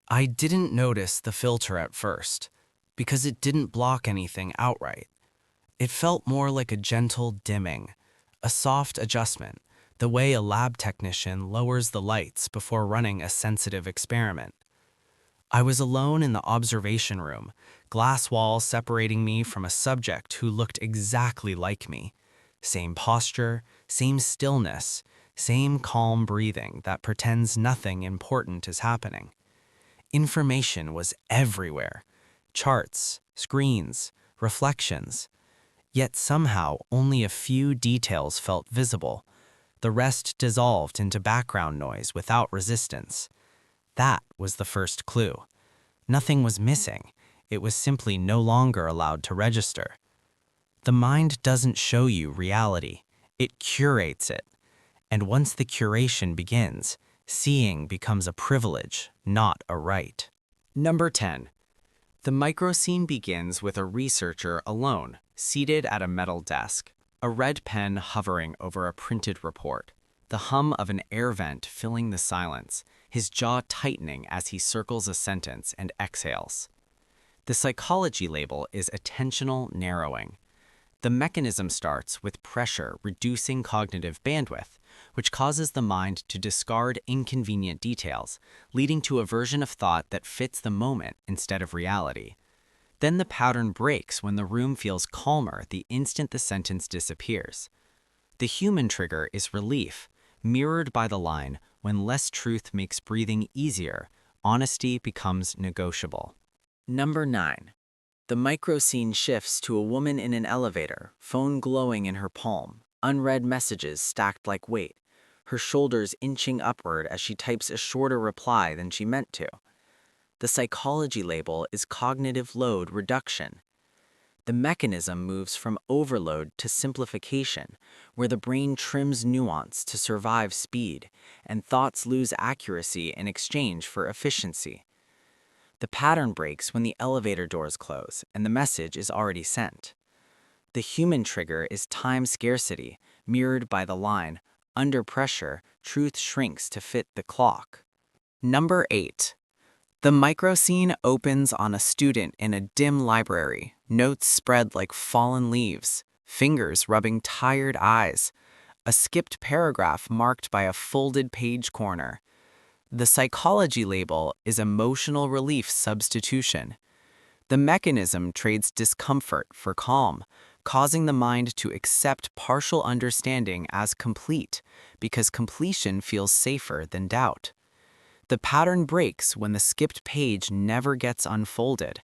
I didn't notice the filter at first, because it didn't block anything outright. It felt more like a gentle dimming, a soft adjustment, the way a lab technician lowers the lights before running a sensitive experiment. I was alone in the observation room, glass walls separating me from a subject who looked exactly like me. Same posture, same stillness, same calm breathing that pretends nothing important is happening. Information was everywhere. Charts, screens, reflections. Yet somehow only a few details felt visible. The rest dissolved into background noise without resistance. That was the first clue. Nothing was missing. It was simply no longer allowed to register. The mind doesn't show you reality. It curates it. And once the curation begins, seeing becomes a privilege, not a right. Number 10. The microscene begins with a researcher alone, seated at a metal desk, a red pen hovering over a printed report, the hum of an air vent filling the silence, his jaw tightening as he circles a sentence and exhales. The psychology label is attentional narrowing. The mechanism starts with pressure reducing cognitive bandwidth, which causes the mind to discard inconvenient details, leading to a version of thought that fits the moment instead of reality. Then the pattern breaks when the room feels calmer the instant the sentence disappears. The human trigger is relief, mirrored by the line, "When less truth makes breathing easier, honesty becomes negotiable." Number 9. The microscene shifts to a woman in an elevator, phone glowing in her palm, unread messages stacked like weight, her shoulders inching upward as she types a shorter reply than she meant to. The psychology label is cognitive load reduction. The mechanism moves from overload to simplification, where the brain trims nuance to survive speed, and thoughts lose accuracy in exchange for efficiency. The pattern breaks when the elevator doors close and the message is already sent. The human trigger is time scarcity, mirrored by the line, "Under pressure, truth shrinks to fit the clock." Number 8. The microscene opens on a student in a dim library, notes spread like fallen leaves, fingers rubbing tired eyes, a skipped paragraph marked by a folded page corner. The psychology label is emotional relief substitution. The mechanism trades discomfort for calm, causing the mind to accept partial understanding as complete, because completion feels safer than doubt. The pattern breaks when the skipped page never gets unfolded.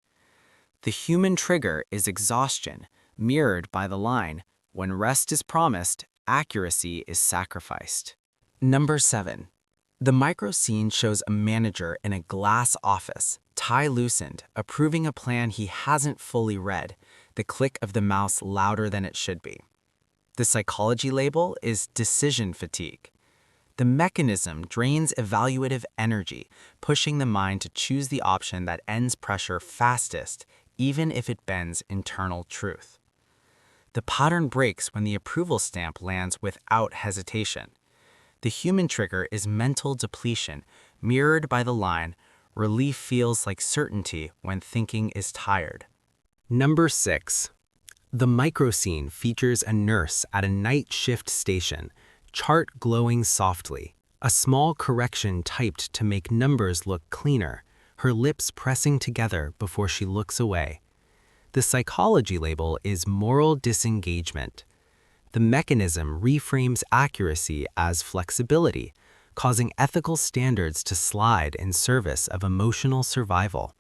The human trigger is exhaustion, mirrored by the line, "When rest is promised, accuracy is sacrificed." Number 7. The microscene shows a manager in a glass office, tie loosened, approving a plan he hasn't fully read, the click of the mouse louder than it should be. The psychology label is decision fatigue. The mechanism drains evaluative energy, pushing the mind to choose the option that ends pressure fastest, even if it bends internal truth. The pattern breaks when the approval stamp lands without hesitation. The human trigger is mental depletion, mirrored by the line, "Relief feels like certainty when thinking is tired." Number 6. The microscene features a nurse at a night shift station, chart glowing softly, a small correction typed to make numbers look cleaner, her lips pressing together before she looks away. The psychology label is moral disengagement. The mechanism reframes accuracy as flexibility, causing ethical standards to slide in service of emotional survival.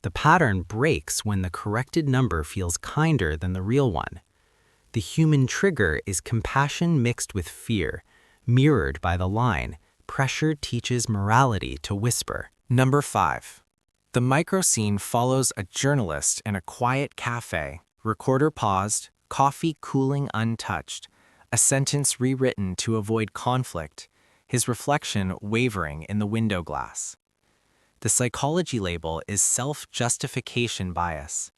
The pattern breaks when the corrected number feels kinder than the real one. The human trigger is compassion mixed with fear, mirrored by the line, "Pressure teaches morality to whisper." Number 5. The microscene follows a journalist in a quiet cafe, recorder paused, coffee cooling untouched, a sentence rewritten to avoid conflict, his reflection wavering in the window glass. The psychology label is self-justification bias.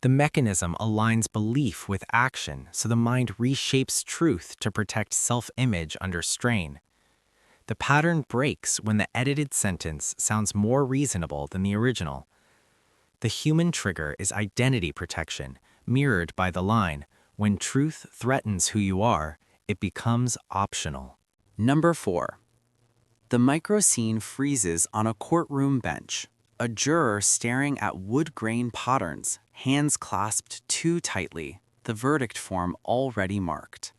The mechanism aligns belief with action, so the mind reshapes truth to protect self-image under strain. The pattern breaks when the edited sentence sounds more reasonable than the original. The human trigger is identity protection, mirrored by the line, "When truth threatens who you are, it becomes optional." Number 4. The micro scene freezes on a courtroom bench, a juror staring at wood grain patterns, hands clasped too tightly, the verdict form already marked.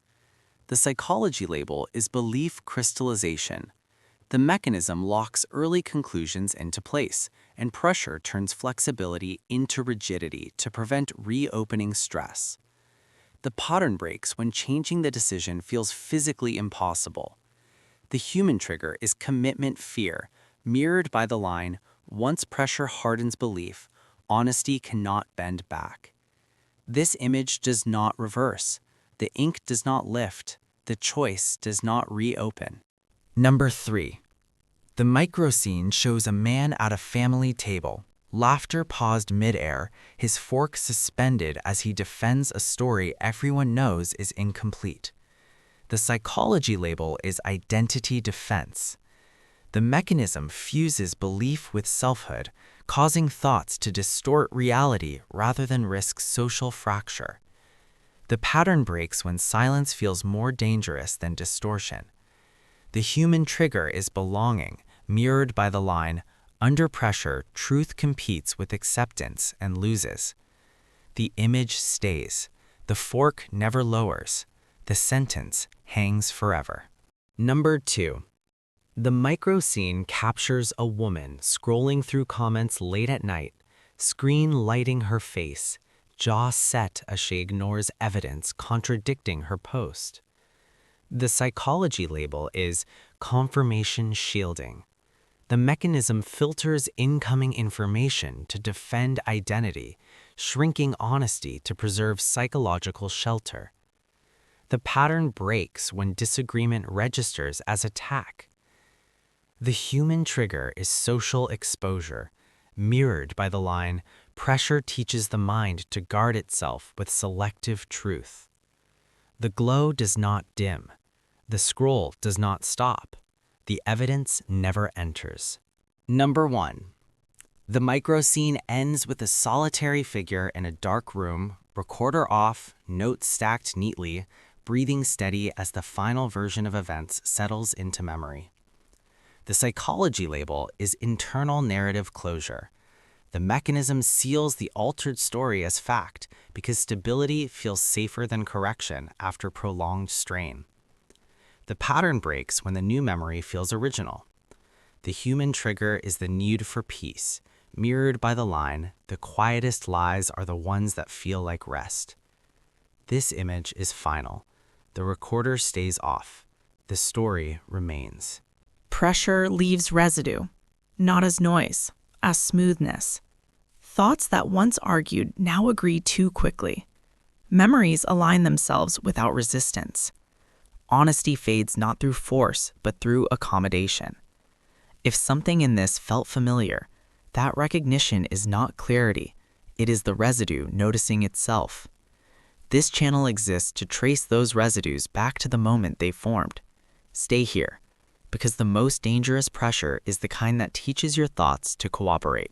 The psychology label is belief crystallization. The mechanism locks early conclusions into place, and pressure turns flexibility into rigidity to prevent reopening stress. The pattern breaks when changing the decision feels physically impossible. The human trigger is commitment fear, mirrored by the line, "Once pressure hardens belief, honesty cannot bend back." This image does not reverse. The ink does not lift. The choice does not reopen. Number 3. The micro scene shows a man at a family table, laughter paused midair, his fork suspended as he defends a story everyone knows is incomplete. The psychology label is identity defense. The mechanism fuses belief with selfhood, causing thoughts to distort reality rather than risk social fracture. The pattern breaks when silence feels more dangerous than distortion. The human trigger is belonging, mirrored by the line, "Under pressure, truth competes with acceptance and loses." The image stays. The fork never lowers. The sentence hangs forever. Number 2. The micro scene captures a woman scrolling through comments late at night, screen lighting her face, jaw set as she ignores evidence contradicting her post. The psychology label is confirmation shielding. The mechanism filters incoming information to defend identity, shrinking honesty to preserve psychological shelter. The pattern breaks when disagreement registers as attack. The human trigger is social exposure, mirrored by the line, "Pressure teaches the mind to guard itself with selective truth." The glow does not dim. The scroll does not stop. The evidence never enters. Number 1. The micro scene ends with a solitary figure in a dark room, recorder off, notes stacked neatly, breathing steady as the final version of events settles into memory. The psychology label is internal narrative closure. The mechanism seals the altered story as fact because stability feels safer than correction after prolonged strain. The pattern breaks when the new memory feels original. The human trigger is the need for peace, mirrored by the line, "The quietest lies are the ones that feel like rest." This image is final. The recorder stays off. The story remains. Pressure leaves residue, not as noise, as smoothness. Thoughts that once argued now agree too quickly. Memories align themselves without resistance. Honesty fades not through force, but through accommodation. If something in this felt familiar, that recognition is not clarity. It is the residue noticing itself. This channel exists to trace those residues back to the moment they formed. Stay here, because the most dangerous pressure is the kind that teaches your thoughts to cooperate.